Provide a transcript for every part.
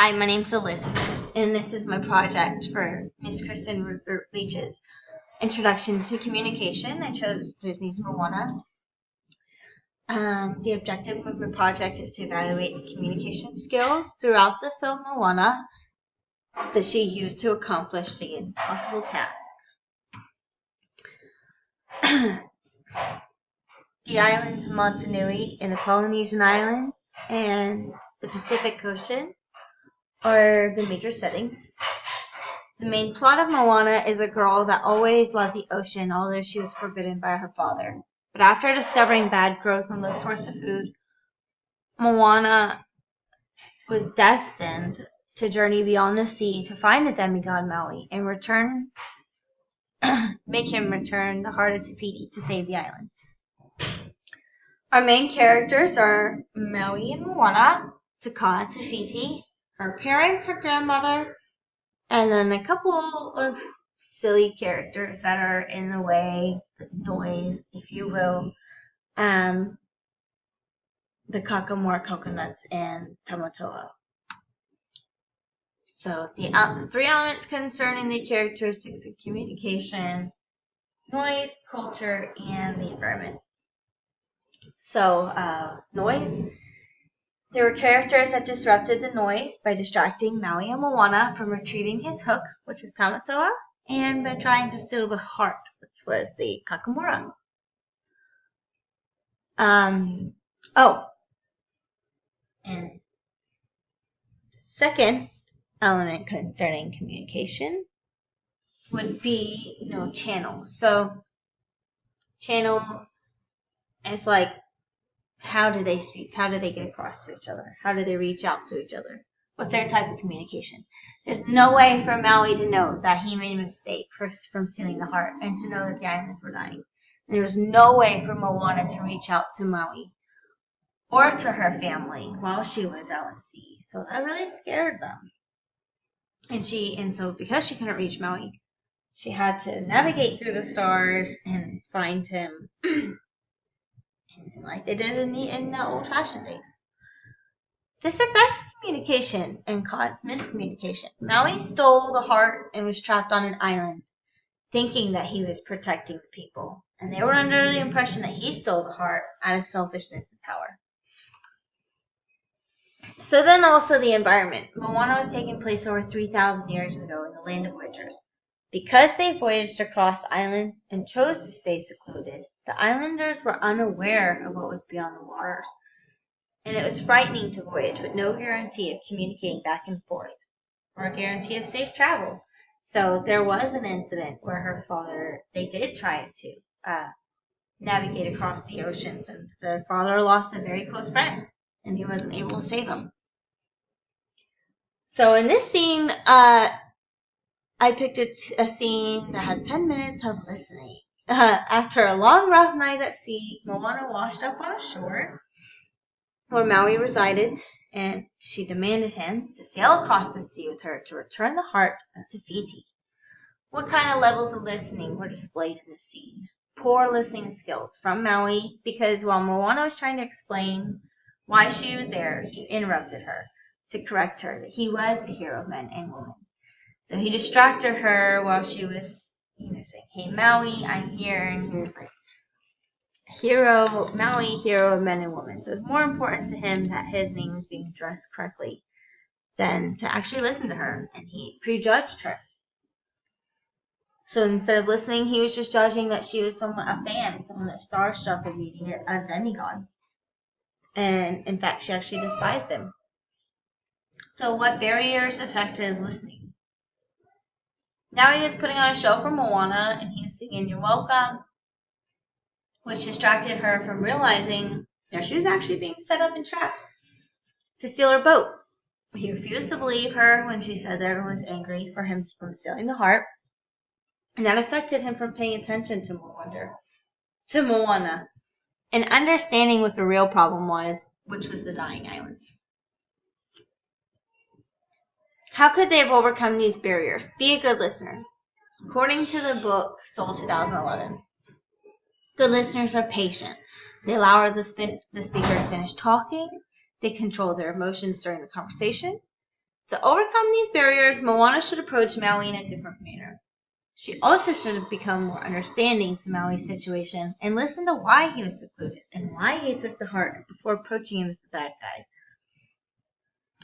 Hi, my name's Elizabeth, and this is my project for Miss Kristen Leach's Introduction to Communication. I chose Disney's Moana. The objective of my project is to evaluate the communication skills throughout the film Moana that she used to accomplish the impossible task. The islands of Motunui in the Polynesian Islands and the Pacific Ocean are the major settings. The main plot of Moana is a girl that always loved the ocean, although she was forbidden by her father. But after discovering bad growth and low source of food, Moana was destined to journey beyond the sea to find the demigod Maui and make him return the heart of Te Fiti to save the islands. Our main characters are Maui and Moana, Taka and Te Fiti, her parents, her grandmother, and then a couple of silly characters that are in the way, the noise, if you will. The Kakamora coconuts and Tamatoa. So the three elements concerning the characteristics of communication: noise, culture, and the environment. So noise. There were characters that disrupted the noise by distracting Maui and Moana from retrieving his hook, which was Tamatoa, and by trying to steal the heart, which was the Kakamora. And the second element concerning communication would be, channel. So channel is like, how do they speak? How do they get across to each other? How do they reach out to each other? What's their type of communication? There's no way for Maui to know that he made a mistake from stealing the heart and to know that the islands were dying. And there was no way for Moana to reach out to Maui or to her family while she was out at sea. So that really scared them. And so because she couldn't reach Maui, she had to navigate through the stars and find him like they did in the old-fashioned days. This affects communication and caused miscommunication. Maui stole the heart and was trapped on an island, thinking that he was protecting the people. And they were under the impression that he stole the heart out of selfishness and power. So then also the environment. Moana was taking place over 3,000 years ago in the land of witchers. Because they voyaged across islands and chose to stay secluded, the islanders were unaware of what was beyond the waters. And it was frightening to voyage with no guarantee of communicating back and forth or a guarantee of safe travels. So there was an incident where they did try to navigate across the oceans, and the father lost a very close friend, and he wasn't able to save him. So in this scene, I picked a scene that had 10 minutes of listening. After a long, rough night at sea, Moana washed up on a shore where Maui resided, and she demanded him to sail across the sea with her to return the heart of Te Fiti. What kind of levels of listening were displayed in this scene? Poor listening skills from Maui, because while Moana was trying to explain why she was there, he interrupted her to correct her that he was the hero of men and women. So he distracted her while she was, saying, "Hey Maui, I'm here," and he was like, Maui, hero of men and women. So it's more important to him that his name was being addressed correctly than to actually listen to her, and he prejudged her. So instead of listening, he was just judging that she was a fan, someone that starstruck of meeting a demigod. And in fact, she actually despised him. So what barriers affected listening? Now he was putting on a show for Moana, and he was singing "You're Welcome," which distracted her from realizing that she was actually being set up and trapped to steal her boat. He refused to believe her when she said that everyone was angry for him from stealing the heart, and that affected him from paying attention to Moana, and understanding what the real problem was, which was the dying islands. How could they have overcome these barriers? Be a good listener. According to the book Soul 2011, good listeners are patient. They allow the speaker to finish talking. They control their emotions during the conversation. To overcome these barriers, Moana should approach Maui in a different manner. She also should have become more understanding to Maui's situation and listen to why he was secluded and why he took the heart before approaching him as the bad guy.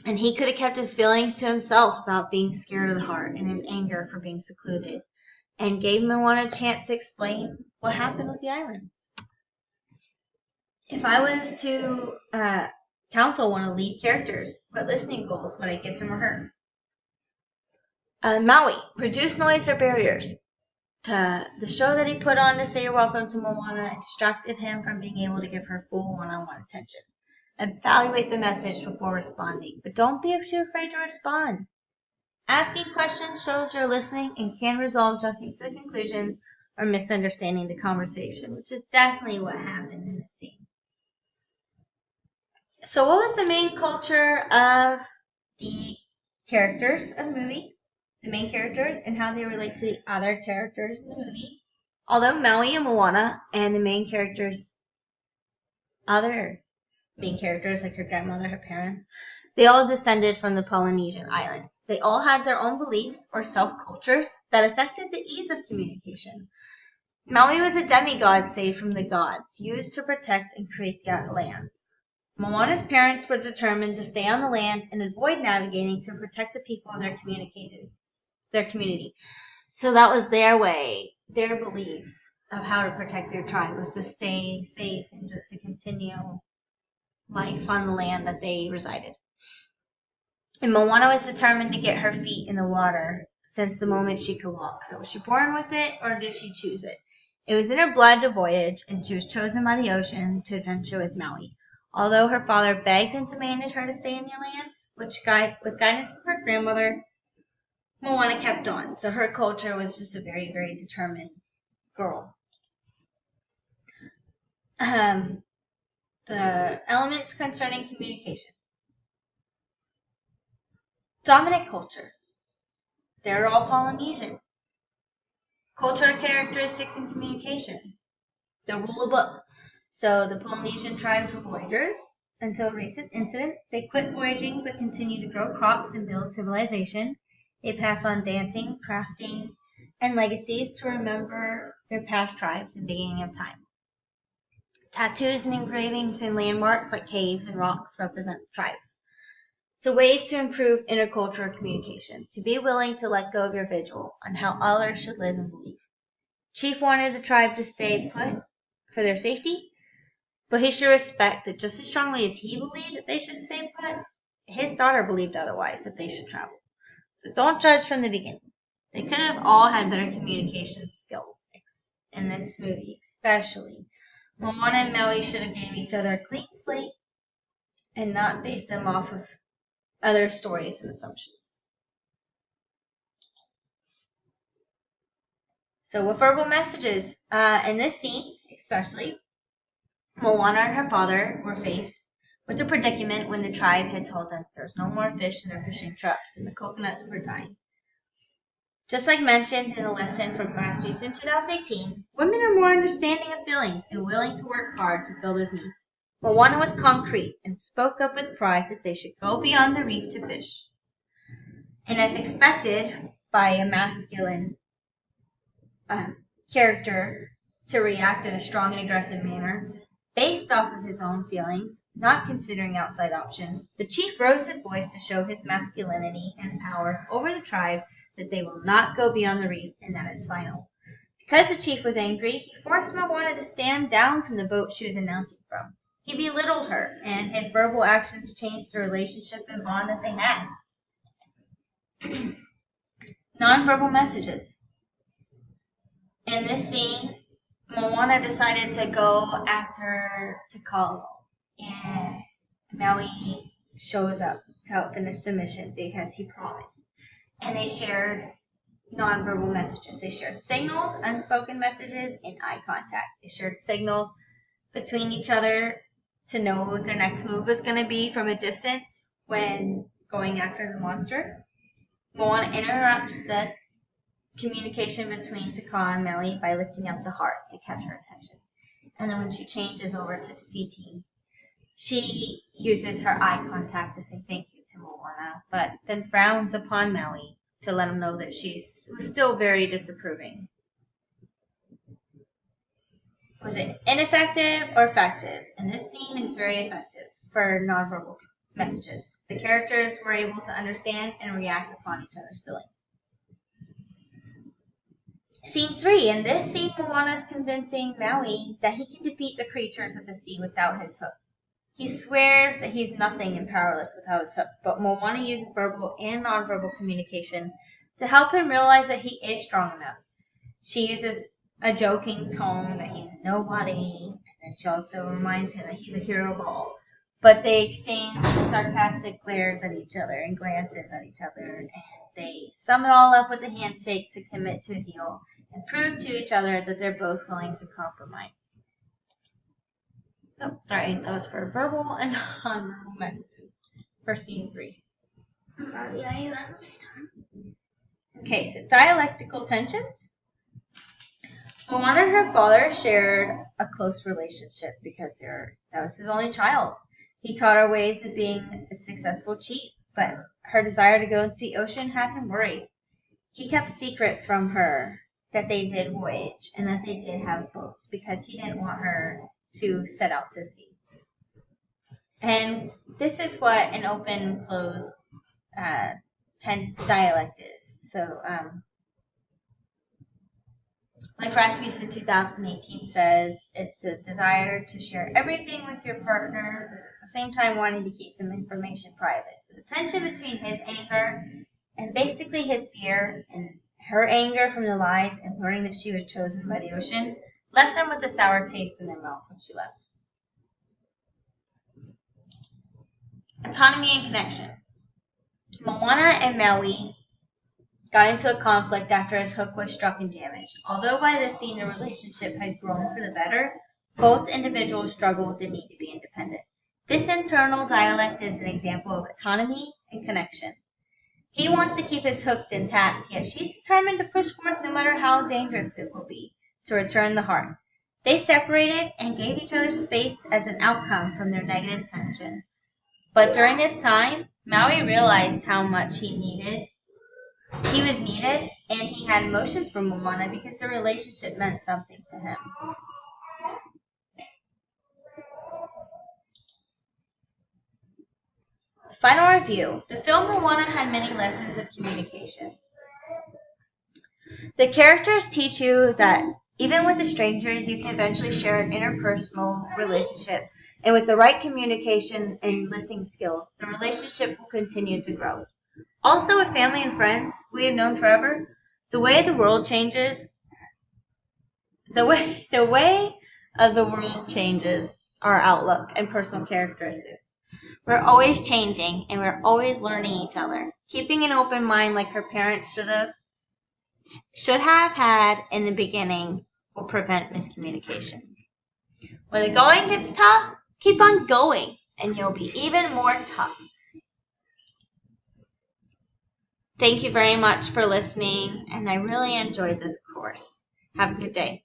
And he could have kept his feelings to himself about being scared of the heart and his anger for being secluded, and gave Moana a chance to explain what happened with the islands. If I was to counsel one of the lead characters, what listening goals would I give him or her? Maui, reduce noise or barriers. The show that he put on to say you're welcome to Moana distracted him from being able to give her full one-on-one attention. Evaluate the message before responding, but don't be too afraid to respond. Asking questions shows you're listening and can resolve jumping to conclusions or misunderstanding the conversation, which is definitely what happened in this scene. So what was the main culture of the characters of the movie? The main characters and how they relate to the other characters in the movie. Although Maui and Moana and the main characters, other main characters like her grandmother, her parents, they all descended from the Polynesian islands. They all had their own beliefs or self-cultures that affected the ease of communication. Maui was a demigod saved from the gods, used to protect and create the lands. Moana's parents were determined to stay on the land and avoid navigating to protect the people of their community. So that was their way, their beliefs of how to protect their tribe was to stay safe and just to continue life on the land that they resided. And Moana was determined to get her feet in the water since the moment she could walk. So was she born with it or did she choose it? It was in her blood to voyage, and she was chosen by the ocean to adventure with Maui. Although her father begged and demanded her to stay in the land, with guidance from her grandmother, Moana kept on. So her culture was just a very, very determined girl. The elements concerning communication. Dominant culture. They're all Polynesian. Cultural characteristics and communication. The rule of book. So the Polynesian tribes were voyagers. Until recent incident, they quit voyaging but continued to grow crops and build civilization. They pass on dancing, crafting, and legacies to remember their past tribes and beginning of time. Tattoos and engravings and landmarks like caves and rocks represent the tribes. So ways to improve intercultural communication. To be willing to let go of your vigil on how others should live and believe. Chief wanted the tribe to stay put for their safety, but he should respect that just as strongly as he believed that they should stay put, his daughter believed otherwise, that they should travel. So don't judge from the beginning. They could have all had better communication skills in this movie, especially. Moana and Maui should have gave each other a clean slate and not based them off of other stories and assumptions. So with verbal messages, in this scene especially, Moana and her father were faced with a predicament when the tribe had told them there's no more fish in their fishing traps and the coconuts were dying. Just like mentioned in the lesson from last week in 2018, women are more understanding of feelings and willing to work hard to fill those needs. Moana was concrete and spoke up with pride that they should go beyond the reef to fish. And as expected by a masculine character to react in a strong and aggressive manner, based off of his own feelings, not considering outside options, the chief rose his voice to show his masculinity and power over the tribe that they will not go beyond the reef, and that is final. Because the chief was angry, he forced Moana to stand down from the boat she was announcing from. He belittled her, and his verbal actions changed the relationship and bond that they had. Nonverbal messages. In this scene, Moana decided to go after Tikalo, and Maui shows up to help finish the mission because he promised. And they shared nonverbal messages. They shared signals, unspoken messages, and eye contact. They shared signals between each other to know what their next move was going to be from a distance when going after the monster. Moana interrupts the communication between Taka and Maui by lifting up the heart to catch her attention. And then when she changes over to Te Fiti, She uses her eye contact to say thank you to Moana, but then frowns upon Maui to let him know that she's still very disapproving. Was it ineffective or effective? And this scene is very effective for nonverbal messages. The characters were able to understand and react upon each other's feelings. Scene 3. In this scene, Moana is convincing Maui that he can defeat the creatures of the sea without his hook. He swears that he's nothing and powerless without his hook, but Moana uses verbal and nonverbal communication to help him realize that he is strong enough. She uses a joking tone that he's a nobody, and then she also reminds him that he's a hero of all. But they exchange sarcastic glares at each other and glances at each other, and they sum it all up with a handshake to commit to a deal and prove to each other that they're both willing to compromise. Oh, sorry, that was for verbal and non-verbal messages for scene 3. Okay, so dialectical tensions. Moana and her father shared a close relationship because that was his only child. He taught her ways of being a successful chief, but her desire to go and see ocean had him worried. He kept secrets from her that they did voyage and that they did have boats because he didn't want her to set out to sea. And this is what an open-close dialect is. So, like Rasmussen 2018 says, it's a desire to share everything with your partner, but at the same time wanting to keep some information private. So the tension between his anger and basically his fear and her anger from the lies and learning that she was chosen by the ocean left them with a sour taste in their mouth when she left. Autonomy and connection. Moana and Maui got into a conflict after his hook was struck and damaged. Although by this scene the relationship had grown for the better, both individuals struggled with the need to be independent. This internal dialect is an example of autonomy and connection. He wants to keep his hook intact, yet she's determined to push forth no matter how dangerous it will be to return the heart. They separated and gave each other space as an outcome from their negative tension. But during this time, Maui realized how much he was needed, and he had emotions for Moana because their relationship meant something to him. Final review. The film Moana had many lessons of communication. The characters teach you that even with a stranger, you can eventually share an interpersonal relationship, and with the right communication and listening skills, the relationship will continue to grow. Also, with family and friends we have known forever, the way of the world changes our outlook and personal characteristics. We're always changing and we're always learning each other. Keeping an open mind like her parents should have had in the beginning will prevent miscommunication. When the going gets tough, keep on going and you'll be even more tough. Thank you very much for listening, and I really enjoyed this course. Have a good day.